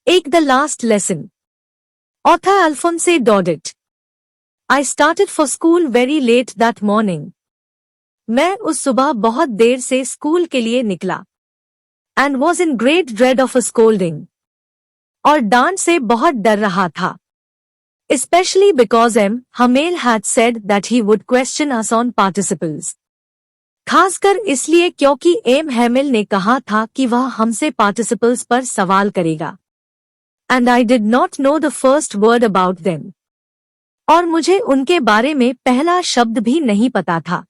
एक the last lesson. Author Alphonse Daudet. I started for school very late that morning. मैं उस सुबह बहुत देर से स्कूल के लिए निकला. And was in great dread of a scolding. और डांट से बहुत डर रहा था. Especially because M. Hamel had said that he would question us on participles. खासकर इसलिए क्योंकि एम हैमिल ने कहा था कि वह हमसे पार्टिसिपल्स पर सवाल करेगा. And I did not know the first word about them. और मुझे उनके बारे में पहला शब्द भी नहीं पता था.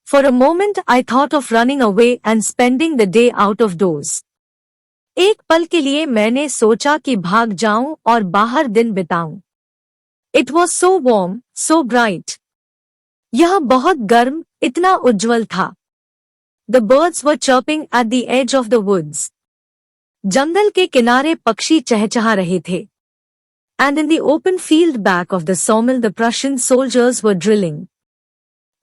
For a moment I thought of running away and spending the day out of doors. एक पल के लिए मैंने सोचा कि भाग जाऊं और बाहर दिन बिताऊं. It was so warm, so bright. यह बहुत गर्म, इतना उज्ज्वल था. The birds were chirping at the edge of the woods. जंगल के किनारे पक्षी चहचहा रहे थे. And in the open field back of the sawmill the Prussian soldiers were drilling.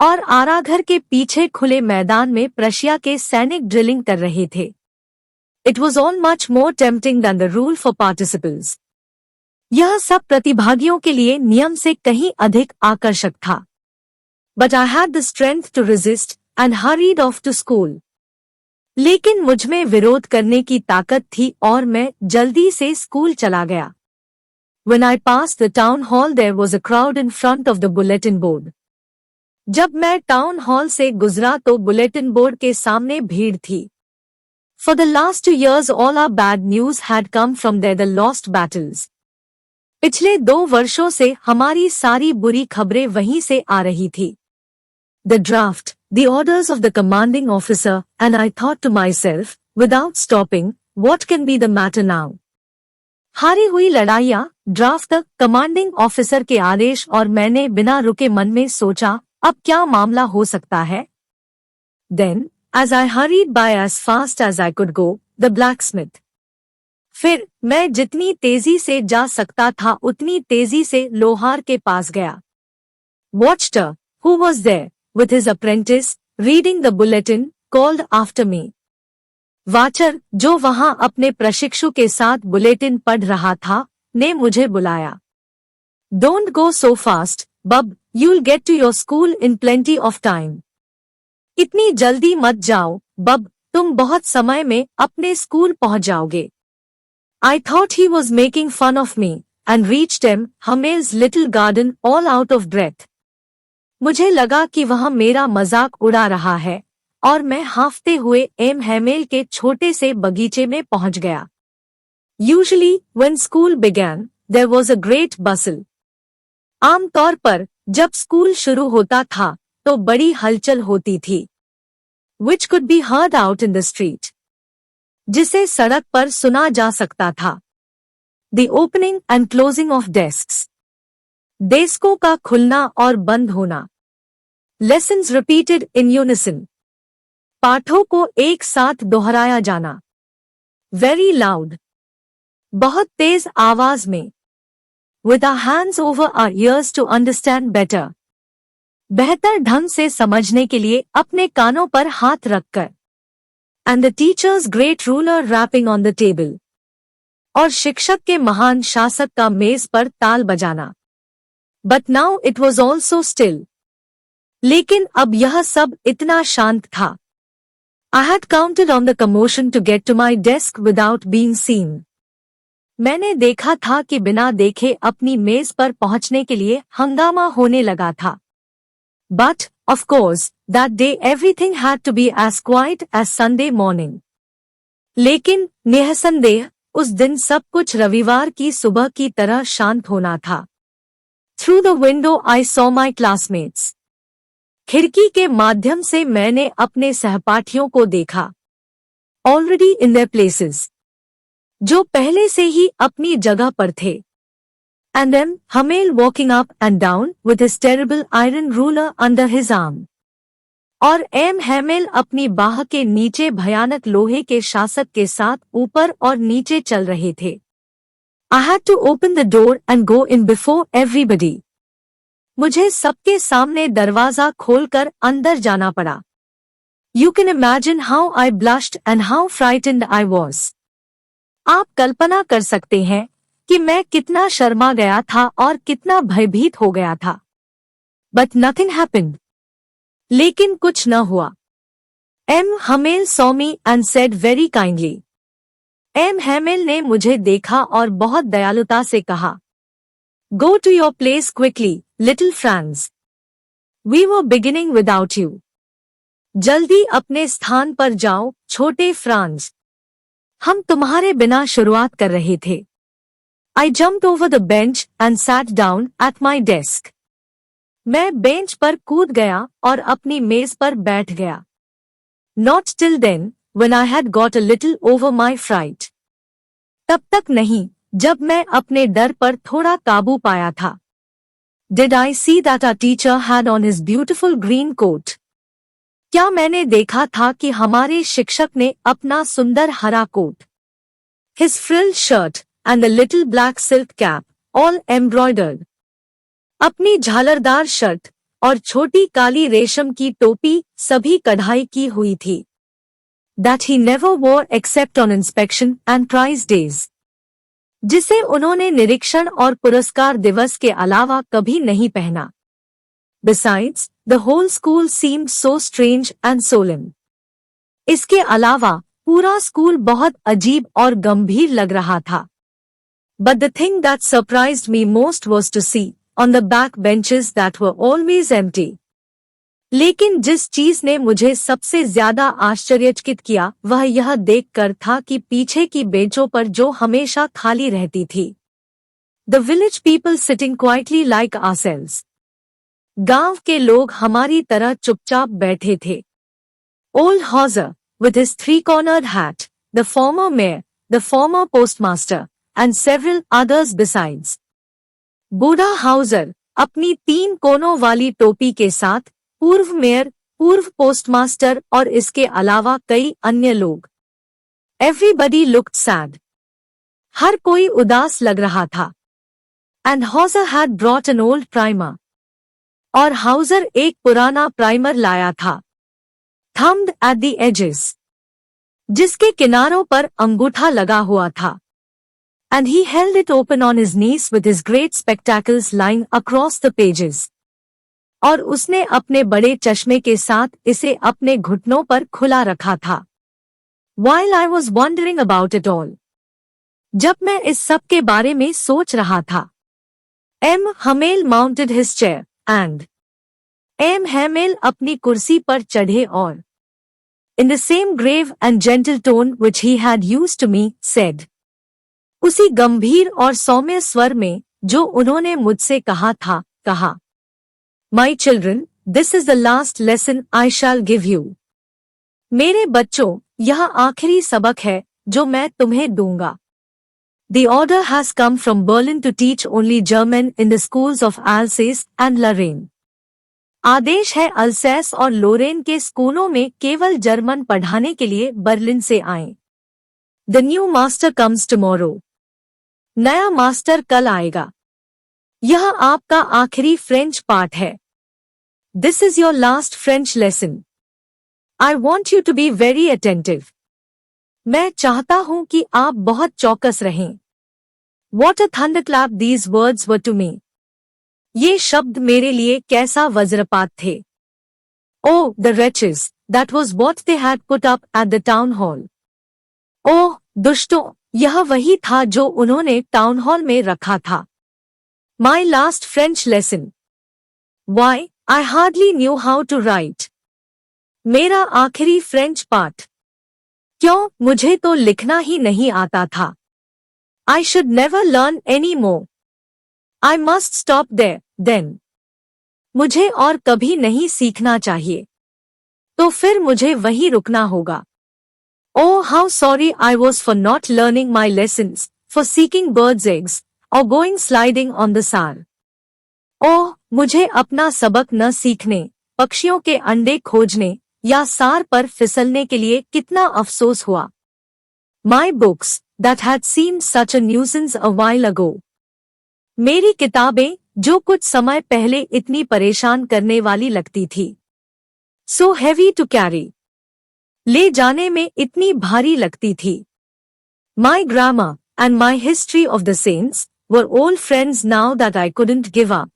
और आराघर के पीछे खुले मैदान में प्रशिया के सैनिक ड्रिलिंग कर रहे थे. It was all much more tempting than the rule for participles. यह सब प्रतिभागियों के लिए नियम से कहीं अधिक आकर्षक था. But I had the strength to resist and hurried off to school. लेकिन मुझमें विरोध करने की ताकत थी और मैं जल्दी से स्कूल चला गया. When I passed the town hall there was a crowd in front of the bulletin board. जब मैं टाउन हॉल से गुजरा तो बुलेटिन बोर्ड के सामने भीड़ थी. For the last 2 years all our bad news had come from there, the lost battles. पिछले 2 वर्षों से हमारी सारी बुरी खबरें वहीं से आ रही थी. The draft, the orders of the commanding officer, and I thought to myself, without stopping, what can be the matter now? हारी हुई लड़ाइयाँ, ड्राफ्ट, कमांडिंग ऑफिसर के आदेश और मैंने बिना रुके मन में सोचा, अब क्या मामला हो सकता है? Then, as I hurried by as fast as I could go, the blacksmith. फिर मैं जितनी तेजी से जा सकता था उतनी तेजी से लोहार के पास गया. Watcher, who was there, with his apprentice, reading the bulletin, called after me. Watcher, जो वहां अपने प्रशिक्षु के साथ बुलेटिन पढ़ रहा था, ने मुझे बुलाया. Don't go so fast, bub, you'll get to your school in plenty of time. इतनी जल्दी मत जाओ, बब, तुम बहुत समय में अपने स्कूल पहुंच जाओगे. I thought he was making fun of me, and reached M. Hamel's little garden all out of breath. मुझे लगा कि वह मेरा मजाक उड़ा रहा है, और मैं हांफते हुए एम हैमेल के छोटे से बगीचे में पहुंच गया. Usually, when school began, there was a great bustle. आमतौर पर, जब स्कूल शुरू होता था, तो बड़ी हलचल होती थी. Which could be heard out in the street. जिसे सड़क पर सुना जा सकता था. The opening and closing of desks. डेस्कों का खुलना और बंद होना. Lessons repeated in unison. पाठों को एक साथ दोहराया जाना. Very loud. बहुत तेज आवाज में. With our hands over our ears to understand better. बेहतर ढंग से समझने के लिए अपने कानों पर हाथ रखकर. And the teacher's great ruler rapping on the table. और शिक्षक के महान शासक का मेज पर ताल बजाना. But now it was all so still. लेकिन अब यह सब इतना शांत था. I had counted on the commotion to get to my desk without being seen. मैंने देखा था कि बिना देखे अपनी मेज पर पहुंचने के लिए हंगामा होने लगा था. But, of course, that day everything had to be as quiet as Sunday morning. लेकिन, निःसंदेह, उस दिन सब कुछ रविवार की सुबह की तरह शांत होना था. Through the window I saw my classmates. खिड़की के माध्यम से मैंने अपने सहपाठियों को देखा. Already in their places. जो पहले से ही अपनी जगह पर थे. And M. Hamel walking up and down with his terrible iron ruler under his arm. और एम हैमेल अपनी बाह के नीचे भयानक लोहे के शासक के साथ ऊपर और नीचे चल रहे थे. I had to open the door and go in before everybody. मुझे सबके सामने दरवाजा खोलकर अंदर जाना पड़ा. You can imagine how I blushed and how frightened I was. आप कल्पना कर सकते हैं कि मैं कितना शर्मा गया था और कितना भयभीत हो गया था। But nothing happened. लेकिन कुछ न हुआ। M. Hamel saw me and said very kindly. M. Hamel ने मुझे देखा और बहुत दयालुता से कहा, Go to your place quickly, little Franz. We were beginning without you. जल्दी अपने स्थान पर जाओ, छोटे फ्रांज। हम तुम्हारे बिना शुरुआत कर रहे थे। I jumped over the bench and sat down at my desk. मैं बेंच पर कूद गया और अपनी मेज पर बैठ गया। Not till then, when I had got a little over my fright. तब तक नहीं, जब मैं अपने डर पर थोड़ा काबू पाया था। Did I see that our teacher had on his beautiful green coat? क्या मैंने देखा था कि हमारे शिक्षक ने अपना सुंदर हरा coat, His frilled shirt and the little black silk cap, all embroidered. अपनी झालरदार शर्ट और छोटी काली रेशम की टोपी सभी कढ़ाई की हुई थी। That he never wore except on inspection and prize days. जिसे उन्होंने निरीक्षण और पुरस्कार दिवस के अलावा कभी नहीं पहना। Besides, the whole school seemed so strange and solemn. इसके अलावा पूरा स्कूल बहुत अजीब और गंभीर लग रहा था। But the thing that surprised me most was to see, on the back benches that were always empty. लेकिन जिस चीज ने मुझे सबसे ज्यादा आश्चर्यचकित किया वह यह देखकर था कि पीछे की बेंचों पर जो हमेशा खाली रहती थी। The village people sitting quietly like ourselves. गांव के लोग हमारी तरह चुपचाप बैठे थे। Old Hauser, with his three-cornered hat, the former mayor, the former postmaster, and several others besides. बूढ़ा हाउजर अपनी 3 कोनों वाली टोपी के साथ, पूर्व मेयर, पूर्व पोस्टमास्टर और इसके अलावा कई अन्य लोग। Everybody looked sad. हर कोई उदास लग रहा था। And Hauser had brought an old primer. और हाउजर एक पुराना प्राइमर लाया था। Thumbed at the edges. जिसके किनारों पर अंगूठा लगा हुआ था। And he held it open on his knees with his great spectacles lying across the pages. और उसने अपने बड़े चश्मे के साथ इसे अपने घुटनों पर खुला रखा था। While I was wondering about it all. जब मैं इस सब के बारे में सोच रहा था। M. Hamel mounted his chair. And M. Hamel अपनी कुर्सी पर चढ़े और in the same grave and gentle tone which he had used to me, said. उसी गंभीर और सौम्य स्वर में जो उन्होंने मुझसे कहा था, कहा, My children, this is the last lesson I shall give you. मेरे बच्चों, यह आखिरी सबक है जो मैं तुम्हें दूंगा। The order has come from Berlin to teach only German in the schools of Alsace and Lorraine. आदेश है अल्सैस और लोरेन के स्कूलों में केवल जर्मन पढ़ाने के लिए बर्लिन से आएं। The new master comes tomorrow. नया मास्टर कल आएगा। यह आपका आखिरी फ्रेंच पाठ है। This is your last French lesson. I want you to be very attentive. मैं चाहता हूं कि आप बहुत चौकस रहें। What a thunderclap these words were to me. ये शब्द मेरे लिए कैसा वज्रपात थे। Oh, the wretches, that was what they had put up at the town hall. ओह, दुष्टों, यह वही था जो उन्होंने टाउन हॉल में रखा था। My last French lesson. Why, I hardly knew how to write. मेरा आखिरी फ्रेंच पाठ। क्यों, मुझे तो लिखना ही नहीं आता था। I should never learn any more. I must stop there, then. मुझे और कभी नहीं सीखना चाहिए। तो फिर मुझे वहीं रुकना होगा। Oh, how sorry I was for not learning my lessons, for seeking birds' eggs, or going sliding on the Saar. ओह, मुझे अपना सबक न सीखने, पक्षियों के अंडे खोजने, या सार पर फिसलने के लिए कितना अफसोस हुआ। My books, that had seemed such a nuisance a while ago. मेरी किताबें, जो कुछ समय पहले इतनी परेशान करने वाली लगती थी। So heavy to carry. ले जाने में इतनी भारी लगती थी। My grammar and my history of the saints were old friends now that I couldn't give up.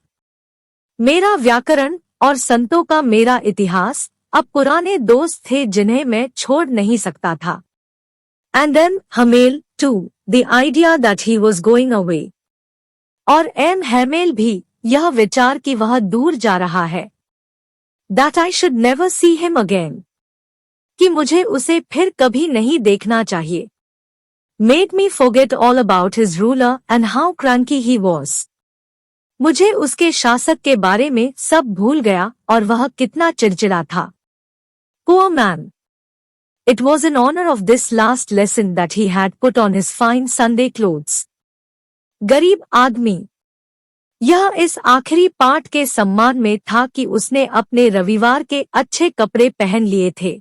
मेरा व्याकरण और संतों का मेरा इतिहास अब पुराने दोस्त थे जिन्हें मैं छोड़ नहीं सकता था. And then Hamel too, the idea that he was going away. और एम हैमेल भी यह विचार कि वह दूर जा रहा है. That I should never see him again. कि मुझे उसे फिर कभी नहीं देखना चाहिए. Made me forget all about his ruler and how cranky he was. मुझे उसके शासक के बारे में सब भूल गया और वह कितना चिड़चिड़ा था. Poor man. It was in honor of this last lesson that he had put on his fine Sunday clothes. गरीब आदमी. यह इस आखिरी पाठ के सम्मान में था कि उसने अपने रविवार के अच्छे कपड़े पहन लिए थे.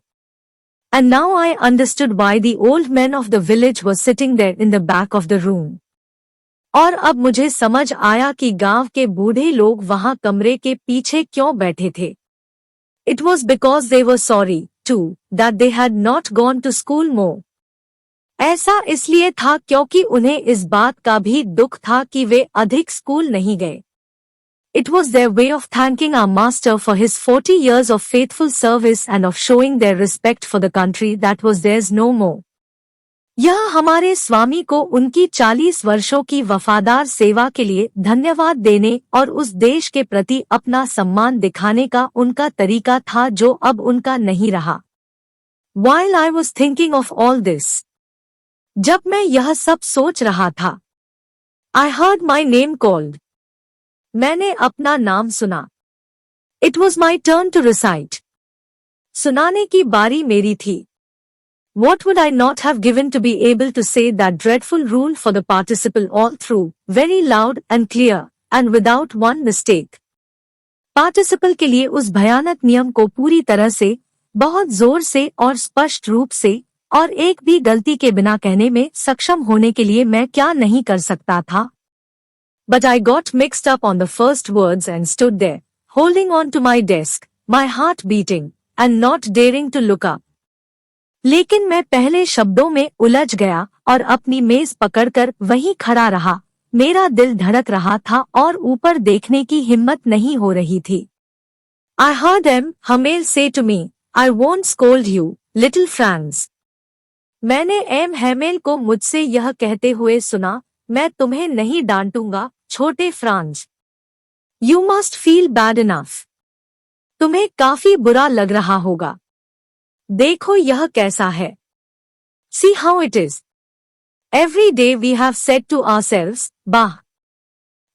And now I understood why the old men of the village were sitting there in the back of the room. और अब मुझे समझ आया कि गांव के बूढ़े लोग वहां कमरे के पीछे क्यों बैठे थे. It was because they were sorry, too, that they had not gone to school more. ऐसा इसलिए था क्योंकि उन्हें इस बात का भी दुख था कि वे अधिक स्कूल नहीं गए. It was their way of thanking our master for his 40 years of faithful service and of showing their respect for the country that was theirs no more. यह हमारे स्वामी को उनकी 40 वर्षों की वफादार सेवा के लिए धन्यवाद देने और उस देश के प्रति अपना सम्मान दिखाने का उनका तरीका था जो अब उनका नहीं रहा. While I was thinking of all this, जब मैं यह सब सोच रहा था, I heard my name called. मैंने अपना नाम सुना. It was my turn to recite. सुनाने की बारी मेरी थी. What would I not have given to be able to say that dreadful rule for the participle all through, very loud and clear, and without one mistake. Participle के लिए उस भयानक नियम को पूरी तरह से, बहुत जोर से और स्पष्ट रूप से, और एक भी गलती के बिना कहने में सक्षम होने के लिए मैं क्या नहीं कर सकता था. But I got mixed up on the first words and stood there, holding on to my desk, my heart beating, and not daring to look up. लेकिन मैं पहले शब्दों में उलझ गया और अपनी मेज पकड़कर वहीं खड़ा रहा. मेरा दिल धड़क रहा था और ऊपर देखने की हिम्मत नहीं हो रही थी. I heard M. Hamel say to me, I won't scold you, little Franz. मैंने एम हैमेल को मुझसे यह कहते हुए सुना, मैं तुम्हें नहीं डांटूंगा, छोटे Franz. You must feel bad enough. तुम्हें काफी बुरा लग रहा होगा. देखो यह कैसा है. See how it is. Every day we have said to ourselves, bah,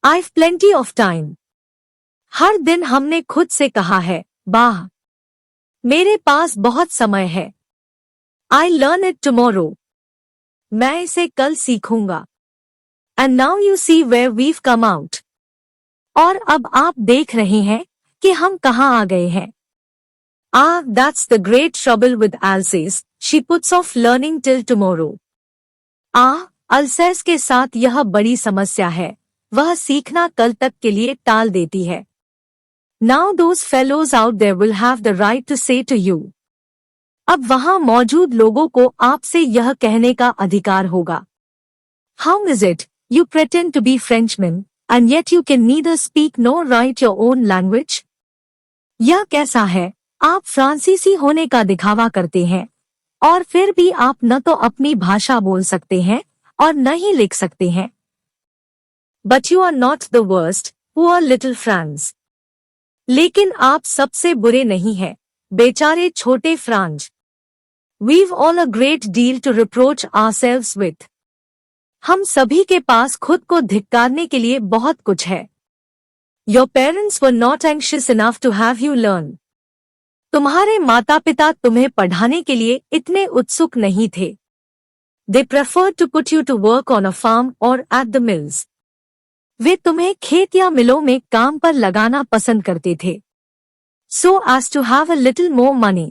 I've plenty of time. हर दिन हमने खुद से कहा है, बाह, मेरे पास बहुत समय है. I'll learn it tomorrow. मैं इसे कल सीखूंगा. And now you see where we've come out. और अब आप देख रहे हैं कि हम कहाँ आ गए हैं. Ah, that's the great trouble with Alsace. She puts off learning till tomorrow. अल्सेस के साथ यह बड़ी समस्या है. वह सीखना कल तक के लिए टाल देती है. Now those fellows out there will have the right to say to you. अब वहाँ मौजूद लोगों को आपसे यह कहने का अधिकार होगा. How is it? You pretend to be Frenchmen, and yet you can neither speak nor write your own language? यह कैसा है? आप फ्रांसीसी होने का दिखावा करते हैं, और फिर भी आप न तो अपनी भाषा बोल सकते हैं, और न ही लिख सकते हैं. But you are not the worst, poor little Franz. लेकिन आप सबसे बुरे नहीं हैं, बेचारे छोटे Franz. We've all a great deal to reproach ourselves with. हम सभी के पास खुद को धिक्कारने के लिए बहुत कुछ है. Your parents were not anxious enough to have you learn. तुम्हारे माता पिता तुम्हें पढ़ाने के लिए इतने उत्सुक नहीं थे. They preferred to put you to work on a farm or at the mills. वे तुम्हें खेत या मिलों में काम पर लगाना पसंद करते थे. So as to have a little more money.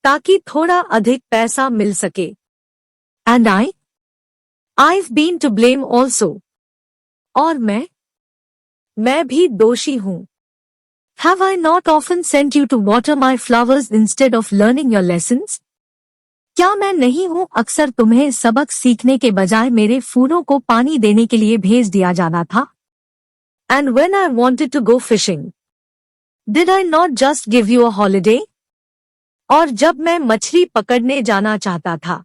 ताकि थोड़ा अधिक पैसा मिल सके. And I've been to blame also. और मैं भी दोषी हूँ. Have I not often sent you to water my flowers instead of learning your lessons? क्या मैं नहीं हूँ अक्सर तुम्हें सबक सीखने के बजाय मेरे फूलों को पानी देने के लिए भेज दिया जाना था? And when I wanted to go fishing, did I not just give you a holiday? और जब मैं मछली पकड़ने जाना चाहता था,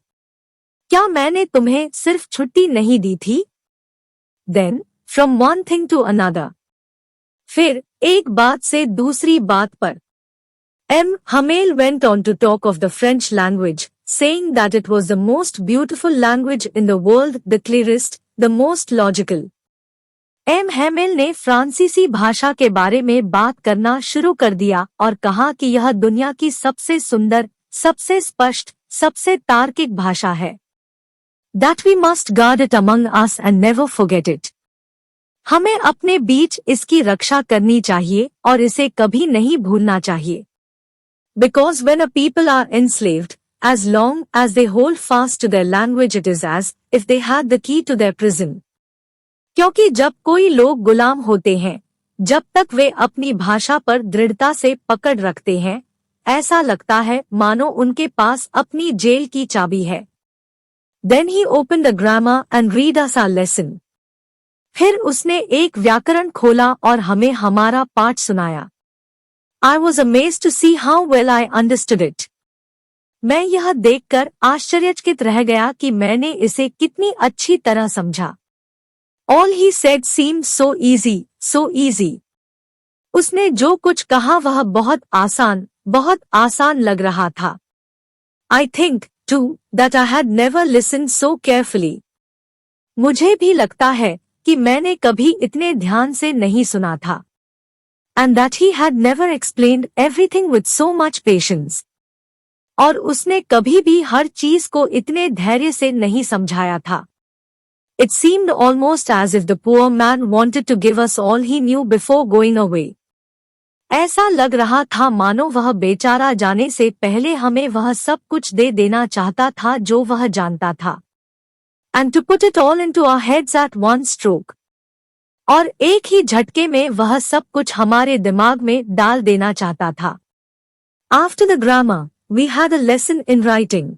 क्या मैंने तुम्हें सिर्फ छुट्टी नहीं दी थी? Then, from one thing to another. फिर एक बात से दूसरी बात पर. M. Hamel went on to talk of the French language, saying that it was the most beautiful language in the world, the clearest, the most logical. M. Hamel ने फ्रांसीसी भाषा के बारे में बात करना शुरू कर दिया और कहा कि यह दुनिया की सबसे सुंदर, सबसे स्पष्ट, सबसे तार्किक भाषा है. That we must guard it among us and never forget it. हमें अपने बीच इसकी रक्षा करनी चाहिए और इसे कभी नहीं भूलना चाहिए. Because when a people are enslaved, as long as they hold fast to their language, it is as if they had the key to their prison. क्योंकि जब कोई लोग गुलाम होते हैं, जब तक वे अपनी भाषा पर दृढ़ता से पकड़ रखते हैं, ऐसा लगता है मानो उनके पास अपनी जेल की चाबी है. Then he opened a grammar and read us our lesson. फिर उसने एक व्याकरण खोला और हमें हमारा पाठ सुनाया. I was amazed to see how well I understood it. मैं यह देखकर आश्चर्यचकित रह गया कि मैंने इसे कितनी अच्छी तरह समझा. All he said seemed so easy, so easy. उसने जो कुछ कहा वह बहुत आसान लग रहा था. I think, too, that I had never listened so carefully. मुझे भी लगता है कि मैंने कभी इतने ध्यान से नहीं सुना था. And that he had never explained everything with so much patience. और उसने कभी भी हर चीज को इतने धैर्य से नहीं समझाया था. It seemed almost as if the poor man wanted to give us all he knew before going away. ऐसा लग रहा था मानो वह बेचारा जाने से पहले हमें वह सब कुछ दे देना चाहता था जो वह जानता था. And to put it all into our heads at one stroke. और एक ही झटके में वह सब कुछ हमारे दिमाग में डाल देना चाहता था. After the grammar, we had a lesson in writing.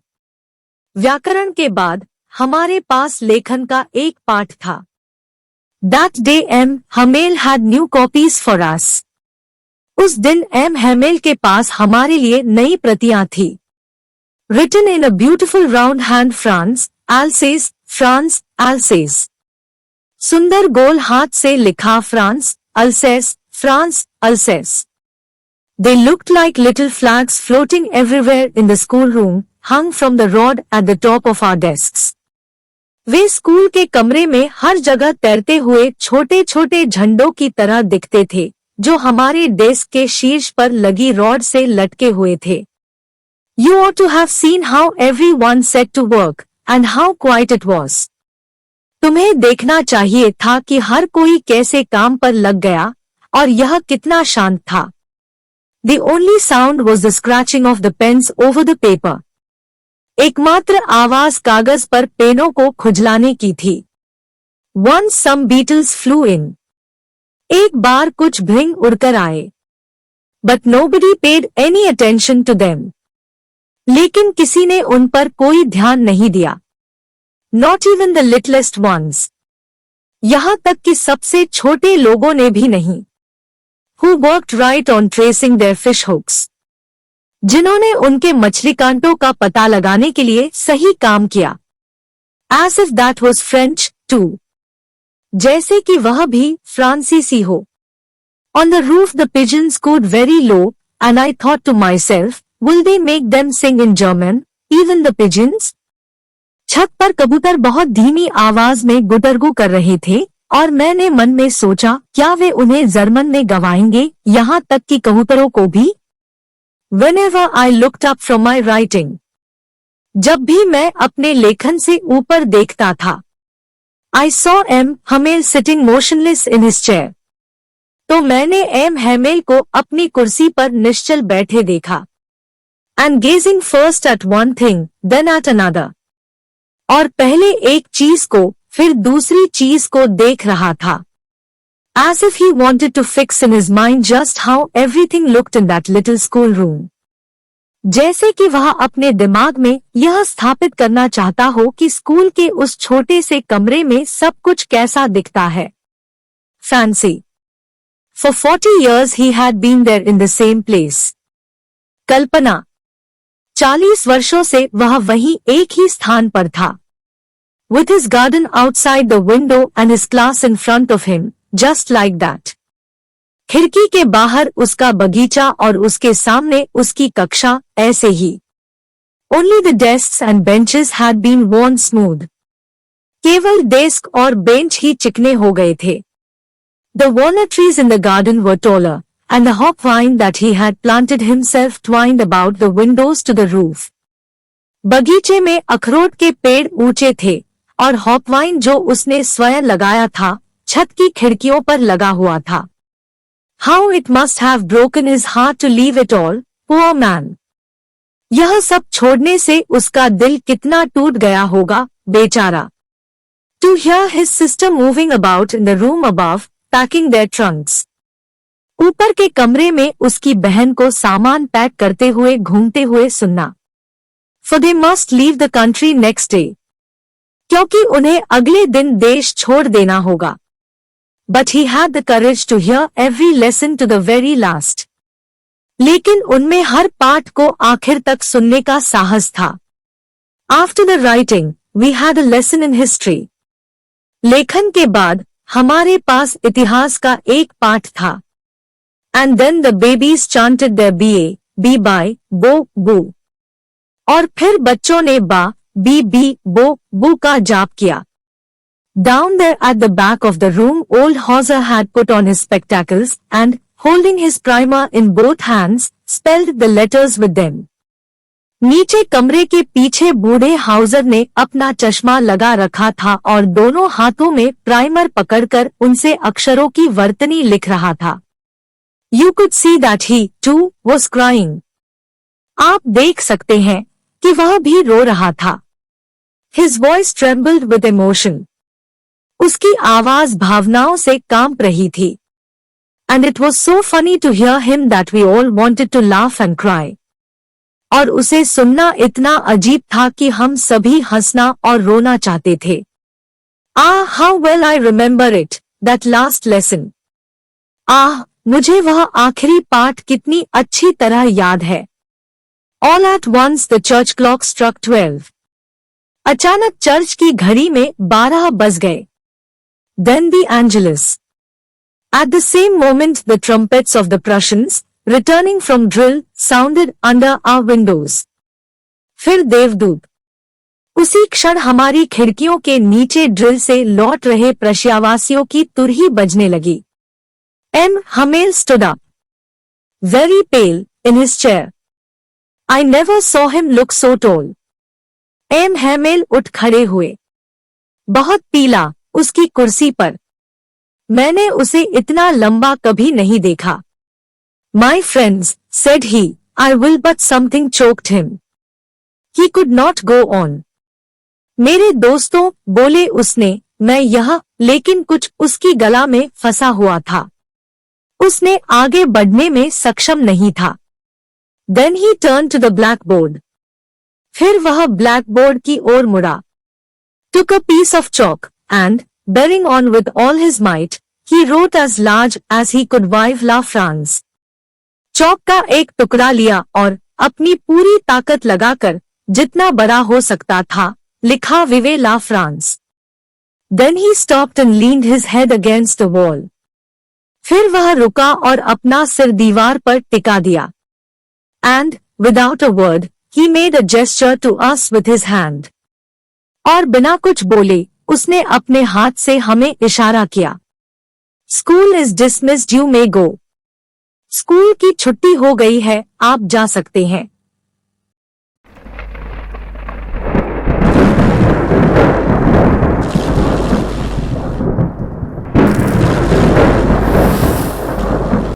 व्याकरण के बाद हमारे पास लेखन का एक पाठ था. That day M. Hamel had new copies for us. उस दिन M. Hamel के पास हमारे लिए नई प्रतियां थी. Written in a beautiful round hand, France, Alsace, France, Alsace. सुंदर गोल हाथ से लिखा France, अल्सेस, France, अल्सेस. They looked like little flags floating everywhere in the schoolroom, hung from the rod at the top of our desks. Way school के कमरे में हर जगह तैरते हुए छोटे छोटे झंडों की तरह दिखते थे, जो हमारे डेस्क के शीर्ष पर लगी रॉड से लटके हुए थे. You ought to have seen how everyone set to work, and how quiet it was. तुम्हें देखना चाहिए था कि हर कोई कैसे काम पर लग गया, और यह कितना शांत था. The only sound was the scratching of the pens over the paper. एकमात्र आवाज कागज पर पेनों को खुजलाने की थी. Once some beetles flew in. एक बार कुछ भृंग उड़कर आए. But nobody paid any attention to them. लेकिन किसी ने उन पर कोई ध्यान नहीं दिया. Not even the littlest ones. यहाँ तक कि सबसे छोटे लोगों ने भी नहीं. Who worked right on tracing their fish hooks. जिन्होंने उनके मछली कांटों का पता लगाने के लिए सही काम किया. As if that was French, too. जैसे कि वह भी फ्रांसीसी हो. On the roof the pigeons cooed very low, and I thought to myself, will they make them sing in German, even the pigeons? छत पर कबूतर बहुत धीमी आवाज में गुटरगू कर रहे थे, और मैंने मन में सोचा क्या वे उन्हें जर्मन में गवाएंगे, यहाँ तक कि कबूतरों को भी. Whenever I looked up from my writing. जब भी मैं अपने लेखन से ऊपर देखता था. I saw M. Hamel sitting motionless in his chair. तो मैंने M. Hamel को अपनी कुर्सी पर निश्चल बैठे देखा. And gazing first at one thing, then at another. और पहले एक चीज को, फिर दूसरी चीज को देख रहा था. As if he wanted to fix in his mind just how everything looked in that little schoolroom. जैसे कि वह अपने दिमाग में यह स्थापित करना चाहता हो कि स्कूल के उस छोटे से कमरे में सब कुछ कैसा दिखता है। Fancy. For 40 years he had been there in the same place. कल्पना। 40 वर्षों से वह वहीं एक ही स्थान पर था। With his garden outside the window and his class in front of him, just like that. खिड़की के बाहर उसका बगीचा और उसके सामने उसकी कक्षा, ऐसे ही। Only the desks and benches had been worn smooth. केवल डेस्क और बेंच ही चिकने हो गए थे। The walnut trees in the garden were taller, and the hop vine that he had planted himself twined about the windows to the roof. बगीचे में अखरोट के पेड़ ऊंचे थे, और हॉपवाइन जो उसने स्वयं लगाया था, छत की खिड़कियों पर लगा हुआ था। How it must have broken his heart to leave it all, poor man. यह सब छोड़ने से उसका दिल कितना टूट गया होगा, बेचारा। To hear his sister moving about in the room above, packing their trunks. ऊपर के कमरे में उसकी बहन को सामान पैक करते हुए घूमते हुए सुनना। For they must leave the country next day. क्योंकि उन्हें अगले दिन देश छोड़ देना होगा। But he had the courage to hear every lesson to the very last. लेकिन उनमें हर पाठ को आखिर तक सुनने का साहस था। After the writing, we had a lesson in history. लेखन के बाद हमारे पास इतिहास का एक पाठ था। And then the babies chanted their ba, be by, bo, boo. और फिर बच्चों ने बा, बी बी, बो, बू का जाप किया। Down there at the back of the room old Hauser had put on his spectacles and, holding his primer in both hands, spelled the letters with them. नीचे कमरे के पीछे बूढ़े हाउजर ने अपना चश्मा लगा रखा था और दोनों हाथों में प्राइमर पकड़कर उनसे अक्षरों की वर्तनी लिख रहा था। You could see that he, too, was crying. आप देख सकते हैं कि वह भी रो रहा था। His voice trembled with emotion. उसकी आवाज भावनाओं से कांप रही थी। And it was so funny to hear him that we all wanted to laugh and cry. और उसे सुनना इतना अजीब था कि हम सभी हंसना और रोना चाहते थे। Ah, how well I remember it, that last lesson. मुझे वह आखिरी पाठ कितनी अच्छी तरह याद है। All at once the church clock struck 12. अचानक चर्च की घड़ी में 12 बज गए। Then the Angelus. At the same moment the trumpets of the Prussians, returning from drill, sounded under our windows. फिर देवदूत। उसी क्षण हमारी खिड़कियों के नीचे ड्रिल से लौट रहे प्रशियावासियों की तुरही बजने लगी। M. Hamel stood up. Very pale, in his chair. I never saw him look so tall. M. Hamel उठ खड़े हुए। बहुत पीला, उसकी कुर्सी पर। मैंने उसे इतना लंबा कभी नहीं देखा। My friends, said he, I will but something choked him. He could not go on. मेरे दोस्तों, बोले उसने, मैं यह, लेकिन कुछ उसकी गला में फंसा हुआ था। उसने आगे बढ़ने में सक्षम नहीं था। Then he turned to the blackboard. फिर वह ब्लैकबोर्ड की ओर मुड़ा। Took a piece of chalk, and, bearing on with all his might, he wrote as large as he could Vive la France. चौक का एक टुकड़ा लिया और अपनी पूरी ताकत लगाकर जितना बड़ा हो सकता था लिखा विवे ला France. Then he stopped and leaned his head against the wall. फिर वह रुका और अपना सिर दीवार पर टिका दिया। And, without a word, he made a gesture to us with his hand. और बिना कुछ बोले उसने अपने हाथ से हमें इशारा किया। School is dismissed, you may go. School की छुट्टी हो गई है, आप जा सकते हैं।